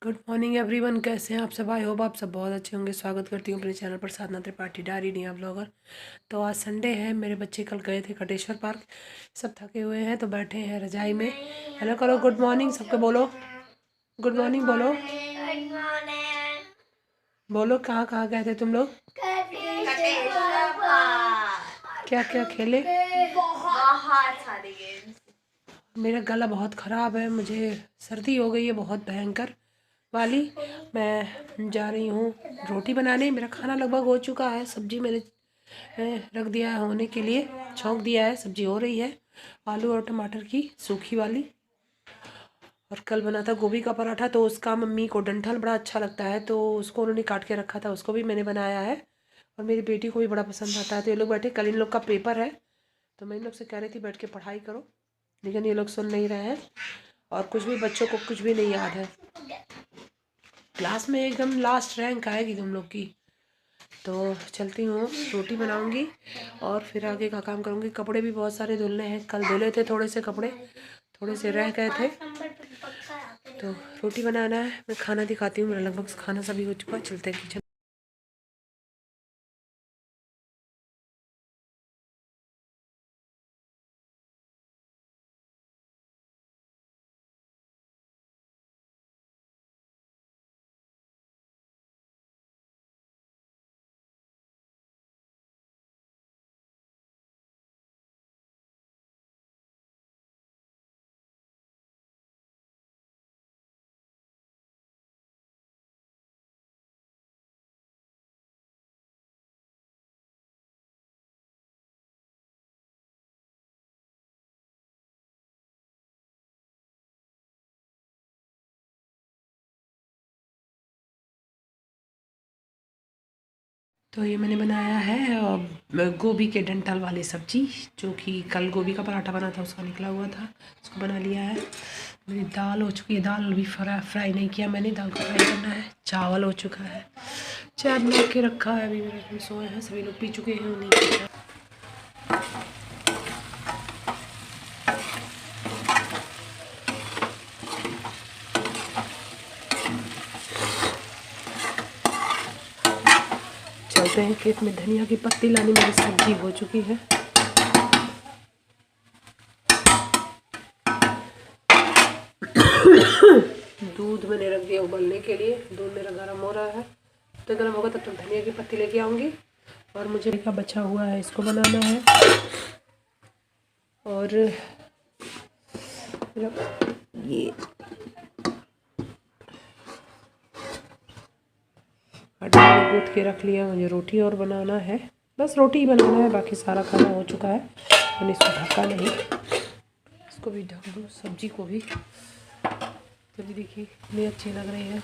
Good morning everyone, कैसे हैं आप सब। आई होप आप सब बहुत अच्छे होंगे। स्वागत करती हूँ अपने चैनल पर साधना त्रिपाठी डायरी निया ब्लॉगर। तो आज संडे है, मेरे बच्चे कल गए थे कटेश्वर पार्क। सब थके हुए हैं तो बैठे हैं रजाई में। हेलो करो, गुड मॉर्निंग सबके बोलो। गुड मॉर्निंग बोलो। बोलो कहाँ कहाँ गए थे तुम लोग, क्या क्या खेले। बहुत सारे गेम्स। मेरा गला बहुत ख़राब है, मुझे सर्दी हो गई है बहुत भयंकर वाली। मैं जा रही हूँ रोटी बनाने। मेरा खाना लगभग हो चुका है। सब्जी मैंने रख दिया है होने के लिए, छौंक दिया है, सब्जी हो रही है। आलू और टमाटर की सूखी वाली। और कल बना था गोभी का पराठा, तो उसका मम्मी को डंठल बड़ा अच्छा लगता है, तो उसको उन्होंने काट के रखा था, उसको भी मैंने बनाया है। और मेरी बेटी को भी बड़ा पसंद आता है। तो ये लोग बैठे, कल इन लोग का पेपर है, तो मैं इन लोग से कह रही थी बैठ के पढ़ाई करो, लेकिन ये लोग सुन नहीं रहे हैं। और कुछ भी, बच्चों को कुछ भी नहीं याद है। क्लास में एकदम लास्ट रैंक आएगी तुम लोग की। तो चलती हूँ, रोटी बनाऊंगी और फिर आगे का काम करूँगी। कपड़े भी बहुत सारे धुलने हैं, कल धुले थे थोड़े से कपड़े, थोड़े से रह गए थे। तो रोटी बनाना है, मैं खाना दिखाती हूँ। मेरा लगभग खाना सभी हो चुका है। चलते हैं किचन। तो ये मैंने बनाया है गोभी के डंठल वाली सब्जी, जो कि कल गोभी का पराठा बना था उसका निकला हुआ था, उसको बना लिया है। मेरी दाल हो चुकी है, दाल अभी फ्राई नहीं किया मैंने, दाल को फ्राई करना है। चावल हो चुका है, चाय बना के रखा है। अभी मेरे हस्बैंड सोए हैं, सभी लोग पी चुके हैं उन्हीं की चाय। चलते हैं खेत में धनिया की पत्ती लानी। मेरी सब्जी हो चुकी है। दूध मैंने रख दिया उबलने के लिए, दूध मेरा गर्म हो रहा है। तो गर्म होगा तब तक धनिया की पत्ती लेके आऊँगी। और मुझे का बचा हुआ है, इसको बनाना है। और ये आटा गूँथ के रख लिया। मुझे रोटी और बनाना है, बस रोटी ही बनाना है, बाकी सारा खाना हो चुका है। मैंने इसको ढका नहीं, इसको भी ढक दूँ, सब्जी को भी। तो भी देखिए कितनी अच्छी लग रही है।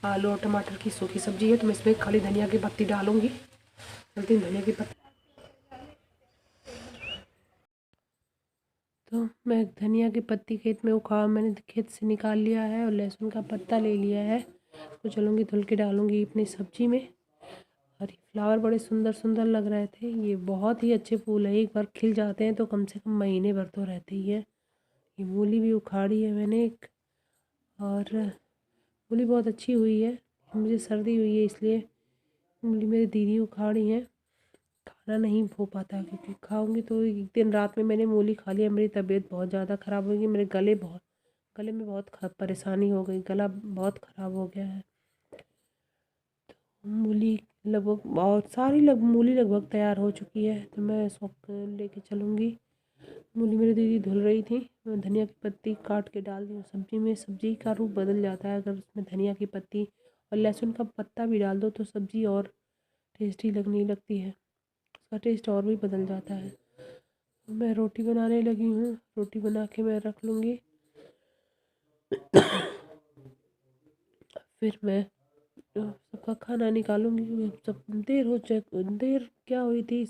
आलू और टमाटर की सूखी सब्जी है, तो मैं इसमें खाली धनिया की पत्ती डालूंगी। चलती हूँ धनिया की पत्ती। तो मैं धनिया की पत्ती खेत में मैंने खेत से निकाल लिया है, और लहसुन का पत्ता ले लिया है, तो चलूँगी धुल के डालूँगी अपनी सब्जी में। और ये फ्लावर बड़े सुंदर सुंदर लग रहे थे। ये बहुत ही अच्छे फूल हैं, एक बार खिल जाते हैं तो कम से कम महीने भर तो रहते ही है। ये मूली भी उखाड़ी है मैंने एक, और मूली बहुत अच्छी हुई है। मुझे सर्दी हुई है इसलिए मूली मेरी दीदी उखाड़ी है। खाना नहीं हो पाता, क्योंकि खाऊंगी तो एक दिन रात में मैंने मूली खा लिया, मेरी तबीयत बहुत ज़्यादा ख़राब होगी। मेरे गले में बहुत परेशानी हो गई, गला बहुत ख़राब हो गया है। मूली लगभग, और सारी मूली लगभग तैयार हो चुकी है, तो मैं सब लेके चलूँगी। मूली मेरी दीदी धुल रही थी, मैं धनिया की पत्ती काट के डाल दी हूँ सब्जी में। सब्जी का रूप बदल जाता है अगर उसमें धनिया की पत्ती और लहसुन का पत्ता भी डाल दो, तो सब्जी और टेस्टी लगने लगती है, उसका टेस्ट और भी बदल जाता है। मैं रोटी बनाने लगी हूँ, रोटी बना के मैं रख लूँगी। फिर मैं सबका खाना निकालूंगी। सब देर क्या हुई थी,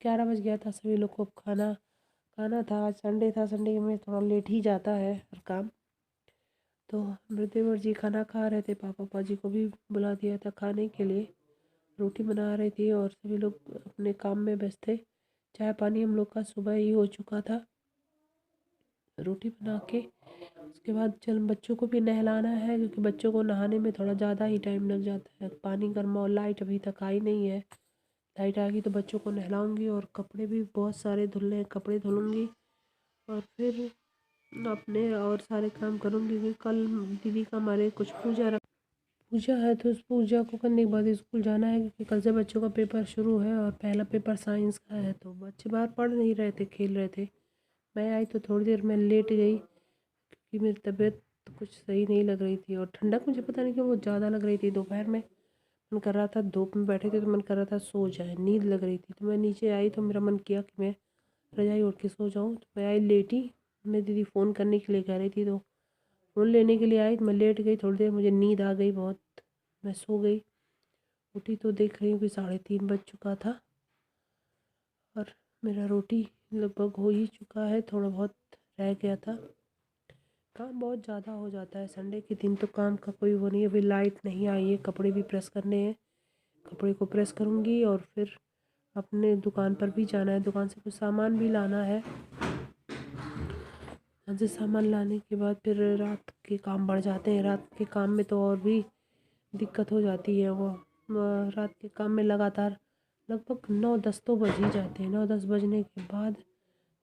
11 बज गया था। सभी लोग को खाना था। आज संडे था, संडे में थोड़ा लेट ही जाता है हर काम। तो मेरे देवर जी खाना खा रहे थे, पापा जी को भी बुला दिया था खाने के लिए। रोटी बना रही थी और सभी लोग अपने काम में व्यस्त थे। चाय पानी हम लोग का सुबह ही हो चुका था। रोटी बना के उसके बाद चल बच्चों को भी नहलाना है, क्योंकि बच्चों को नहाने में थोड़ा ज़्यादा ही टाइम लग जाता है। पानी गर्म और लाइट अभी तक आई नहीं है। लाइट आ गई तो बच्चों को नहलाऊंगी और कपड़े भी बहुत सारे धुलने हैं, कपड़े धुलूँगी और फिर अपने और सारे काम करूँगी, क्योंकि कल दीदी का हमारे कुछ पूजा है, तो उस पूजा को करने के बाद स्कूल जाना है, क्योंकि कल से बच्चों का पेपर शुरू है और पहला पेपर साइंस का है। तो बच्चे बाहर पढ़ नहीं रहे थे, खेल रहे थे। मैं आई तो थोड़ी देर मैं लेट गई, क्योंकि मेरी तबीयत कुछ सही नहीं लग रही थी और ठंडक मुझे पता नहीं क्यों बहुत ज़्यादा लग रही थी। दोपहर में मन कर रहा था, धूप में बैठे थे तो मन कर रहा था सो जाए, नींद लग रही थी। तो मैं नीचे आई तो मेरा मन किया कि मैं रजाई ओढ़ के सो जाऊँ। तो मैं आई लेटी, मैं दीदी फ़ोन करने के लिए कह रही थी तो फ़ोन लेने के लिए आई तो मैं लेट गई। थोड़ी देर मुझे नींद आ गई बहुत, मैं सो गई। उठी तो देख रही हूँ कि 3:30 बज चुका था और मेरा रोटी लगभग हो ही चुका है, थोड़ा बहुत रह गया था। काम बहुत ज़्यादा हो जाता है संडे के दिन, तो काम का कोई वो नहीं है। अभी लाइट नहीं आई है, कपड़े भी प्रेस करने हैं, कपड़े को प्रेस करूँगी और फिर अपने दुकान पर भी जाना है, दुकान से कुछ सामान भी लाना है। यहाँ से सामान लाने के बाद फिर रात के काम बढ़ जाते हैं। रात के काम में तो और भी दिक्कत हो जाती है। वो रात के काम में लगातार लगभग 9-10 तो बज ही जाते हैं। 9-10 बजने के बाद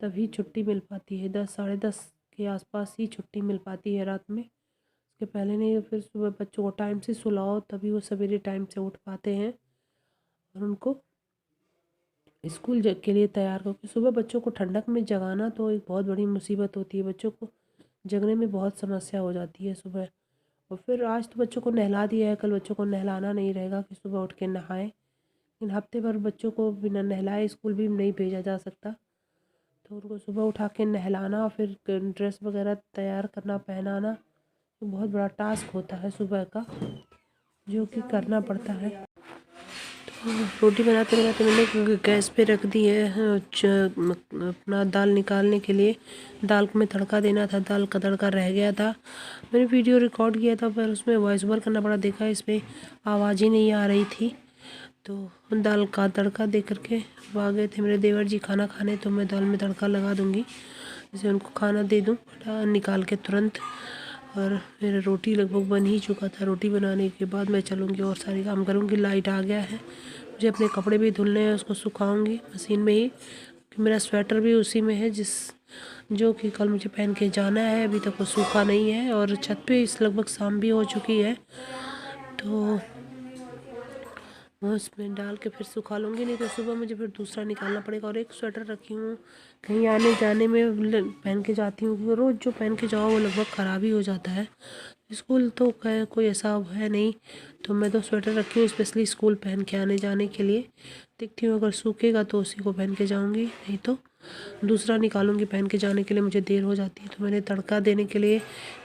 तभी छुट्टी मिल पाती है। 10 साढ़े 10 के आसपास ही छुट्टी मिल पाती है रात में। उसके पहले नहीं, फिर सुबह बच्चों को टाइम से सुलाओ तभी वो सवेरे टाइम से उठ पाते हैं और उनको स्कूल के लिए तैयार करो। कि सुबह बच्चों को ठंडक में जगाना तो एक बहुत बड़ी मुसीबत होती है। बच्चों को जगने में बहुत समस्या हो जाती है सुबह। और फिर आज तो बच्चों को नहला दिया है, कल बच्चों को नहलाना नहीं रहेगा कि सुबह उठ के नहाएं। लेकिन हफ्ते भर बच्चों को बिना नहलाए स्कूल भी नहीं भेजा जा सकता, तो उनको सुबह उठा के नहलाना, फिर ड्रेस वगैरह तैयार करना, पहनाना, तो बहुत बड़ा टास्क होता है सुबह का, जो कि करना पड़ता है। तो रोटी बनाते बनाते मैंने गैस पे रख दी है अपना दाल निकालने के लिए। दाल को मैं तड़का देना था, दाल का तड़का रह गया था। मैंने वीडियो रिकॉर्ड किया था पर उसमें वॉइस ओवर करना पड़ा, देखा इसमें आवाज़ ही नहीं आ रही थी। तो दाल का तड़का दे करके वो आ गए थे मेरे देवर जी खाना खाने, तो मैं दाल में तड़का लगा दूँगी, जैसे उनको खाना दे दूँ निकाल के तुरंत। और मेरा रोटी लगभग बन ही चुका था। रोटी बनाने के बाद मैं चलूँगी और सारे काम करूँगी। लाइट आ गया है, मुझे अपने कपड़े भी धुलने हैं, उसको सुखाऊँगी मशीन में ही। मेरा स्वेटर भी उसी में है जो कि कल मुझे पहन के जाना है, अभी तक वो सूखा नहीं है। और छत पे इस लगभग शाम भी हो चुकी है, तो मैं उसमें डाल के फिर सुखा लूँगी, नहीं तो सुबह मुझे फिर दूसरा निकालना पड़ेगा। और एक स्वेटर रखी हूँ, कहीं आने जाने में पहन के जाती हूँ, क्योंकि रोज़ जो पहन के जाओ वो लगभग ख़राब ही हो जाता है। स्कूल तो कोई ऐसा है नहीं, तो मैं तो स्वेटर रखी हूँ स्पेशली स्कूल पहन के आने जाने के लिए। देखती हूँ अगर सूखेगा तो उसी को पहन के जाऊँगी, नहीं तो दूसरा निकालूँगी पहन के जाने के लिए। मुझे देर हो जाती है, तो मैंने तड़का देने के लिए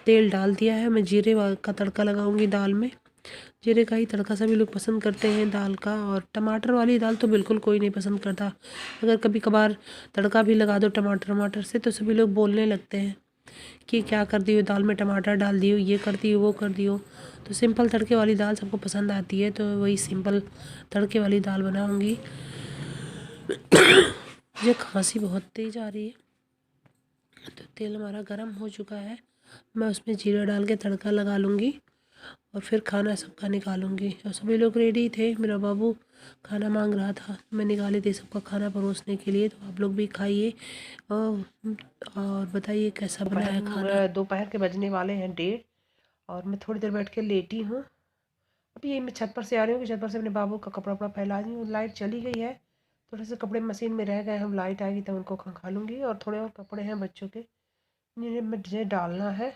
तेल डाल दिया है। मैं जीरे का तड़का लगाऊँगी दाल में। जीरे का ही तड़का सभी लोग पसंद करते हैं दाल का, और टमाटर वाली दाल तो बिल्कुल कोई नहीं पसंद करता। अगर कभी कभार तड़का भी लगा दो टमाटर से, तो सभी लोग बोलने लगते हैं कि क्या कर दी हो, दाल में टमाटर डाल दियो, ये कर दियो, वो कर दियो। तो सिंपल तड़के वाली दाल सबको पसंद आती है, तो वही सिंपल तड़के वाली दाल बनाऊँगी। मुझे खांसी बहुत तेज़ आ रही है। तो तेल हमारा गर्म हो चुका है, मैं उसमें जीरा डाल के तड़का लगा लूँगी और फिर खाना सबका निकालूंगी। और सभी लोग रेडी थे, मेरा बाबू खाना मांग रहा था, मैं निकाली थी सबका खाना परोसने के लिए। तो आप लोग भी खाइए और बताइए कैसा बना है खाना। दोपहर के बजने वाले हैं 1:30 और मैं थोड़ी देर बैठ के लेटी हूँ। अभी यही मैं छत पर से आ रही हूँ कि छत पर से अपने बाबू का कपड़ा वपड़ा फैला रही हूँ। लाइट चली गई है, थोड़े से कपड़े मशीन में रह गए हैं, हम लाइट आएगी तब उनको खंगा लूँगी। और थोड़े और कपड़े हैं बच्चों के, जिन्हें मुझे डालना है।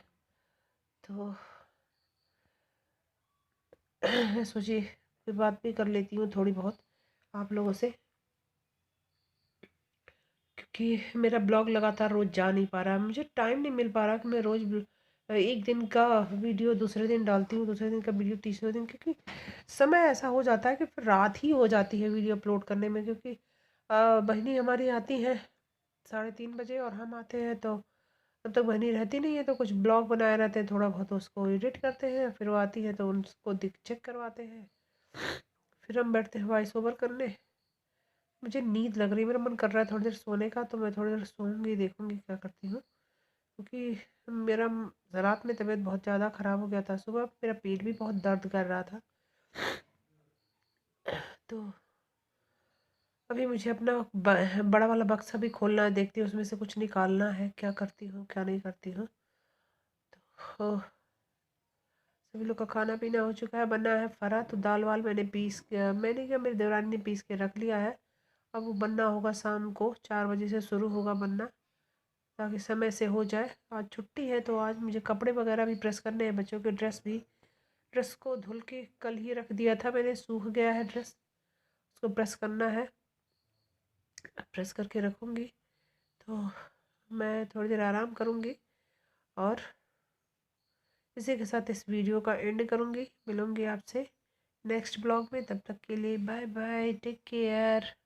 तो सोचिए फिर बात भी कर लेती हूँ थोड़ी बहुत आप लोगों से, क्योंकि मेरा ब्लॉग लगातार रोज़ जा नहीं पा रहा है। मुझे टाइम नहीं मिल पा रहा कि मैं रोज़ एक दिन का वीडियो दूसरे दिन डालती हूँ, दूसरे दिन का वीडियो तीसरे दिन, क्योंकि समय ऐसा हो जाता है कि फिर रात ही हो जाती है वीडियो अपलोड करने में। क्योंकि बहनी हमारी आती हैं 3:30 बजे और हम आते हैं, तो तब तक बहनी रहती नहीं है, तो कुछ ब्लॉग बनाए रहते हैं, थोड़ा बहुत उसको एडिट करते हैं, फिर वो आती है तो उनको चेक करवाते हैं, फिर हम बैठते हैं वॉइस ओवर करने। मुझे नींद लग रही है, मेरा मन कर रहा है थोड़ी देर सोने का, तो मैं थोड़ी देर सोऊंगी, देखूंगी क्या करती हूँ। क्योंकि मेरा रात में तबीयत बहुत ज़्यादा ख़राब हो गया था। सुबह मेरा पेट भी बहुत दर्द कर रहा था। तो अभी मुझे अपना बड़ा वाला बक्सा भी खोलना है, देखती हूँ उसमें से कुछ निकालना है, क्या करती हूँ क्या नहीं करती हूँ। तो सभी लोग का खाना पीना हो चुका है। बना है फरा, तो दाल वाल मैंने क्या, मेरी देवरानी ने पीस के रख लिया है। अब वो बनना होगा शाम को 4 बजे से शुरू होगा बनना, ताकि समय से हो जाए। आज छुट्टी है तो आज मुझे कपड़े वगैरह भी प्रेस करने हैं, बच्चों के ड्रेस को धुल के कल ही रख दिया था मैंने, सूख गया है ड्रेस, उसको प्रेस करना है। प्रेस करके रखूँगी तो मैं थोड़ी देर आराम करूँगी और इसी के साथ इस वीडियो का एंड करूँगी। मिलूँगी आपसे नेक्स्ट ब्लॉग में, तब तक के लिए बाय बाय, टेक केयर।